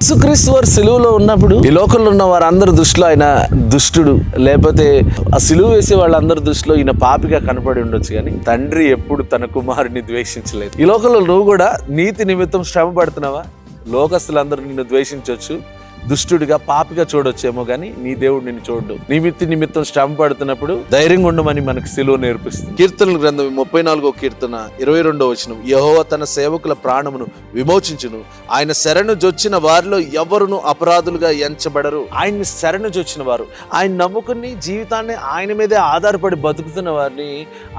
యేసుక్రీస్తు వారు సిలువలో ఉన్నప్పుడు ఈ లోకంలో ఉన్న వారందరి దృష్టిలో ఆయన దుష్టుడు, లేకపోతే ఆ సిలువ వేసే వాళ్ళందరి దృష్టిలో ఈయన పాపిగా కనపడి ఉండొచ్చు. కానీ తండ్రి ఎప్పుడు తన కుమారుని ద్వేషించలేదు. ఈ లోకంలో నువ్వు కూడా నీతి నిమిత్తం శ్రమ పడుతున్నావా? లోకస్తులందరూ నిన్ను ద్వేషించవచ్చు, దుష్టుడిగా పాపిగా చూడొచ్చేమో, కానీ నీ దేవుడు నిన్ను చూడడు. నిమిత్తం శ్రమ పడుతున్నప్పుడు ధైర్యంగా ఉండమని మనకు సిలువ నేర్పిస్తుంది. కీర్తనల గ్రంథం 34వ కీర్తన 22వ వచనం, యెహోవా తన సేవకుల ప్రాణమును విమోచించును, ఆయన శరణు జొచ్చిన వారిలో ఎవరును అపరాధులుగా ఎంచబడరు. ఆయన్ని శరణు జొచ్చిన వారు, ఆయన నమ్ముకుని జీవితాన్ని ఆయన మీదే ఆధారపడి బతుకుతున్న వారిని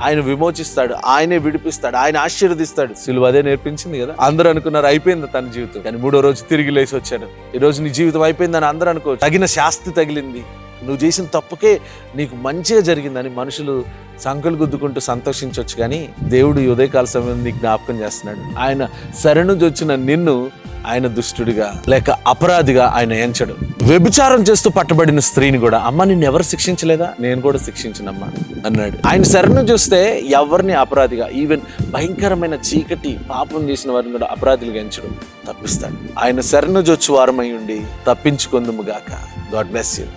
ఆయన విమోచిస్తాడు, ఆయనే విడిపిస్తాడు, ఆయన ఆశీర్వదిస్తాడు. సిలువ అదే నేర్పించింది కదా. అందరూ అనుకున్నారు అయిపోయింది తన జీవితం, కానీ 3వ రోజు తిరిగి లేచి వచ్చాడు. ఈ రోజు నీ జీవితం అయిపోయిందని అందరూ అనుకోవచ్చు. తగిన శాస్తి తగిలింది, నువ్వు చేసిన తప్పుకే నీకు మంచిగా జరిగిందని మనుషులు సంకలు గుద్దుకుంటూ సంతోషించవచ్చు. కానీ దేవుడు ఉదయకాల సమయం నీకు జ్ఞాపకం చేస్తున్నాడు. ఆయన శరణు వచ్చిన నిన్ను ఆయన దుష్టుడిగా లేక అపరాధిగా ఆయన ఎంచడు. వ్యభిచారం చేస్తూ పట్టబడిన స్త్రీని కూడా, అమ్మ నిన్ను ఎవరు శిక్షించలేదా? నేను కూడా శిక్షించనమ్మా అన్నాడు. ఆయన శరణు చూస్తే ఎవరిని అపరాధిగా, ఈవెన్ భయంకరమైన చీకటి పాపం చేసిన వారిని కూడా అపరాధులుగా ఎంచడం, తప్పిస్తాడు. ఆయన శరణు జొచ్చు వారమై ఉండి తప్పించుకుందుము గాక. God bless you.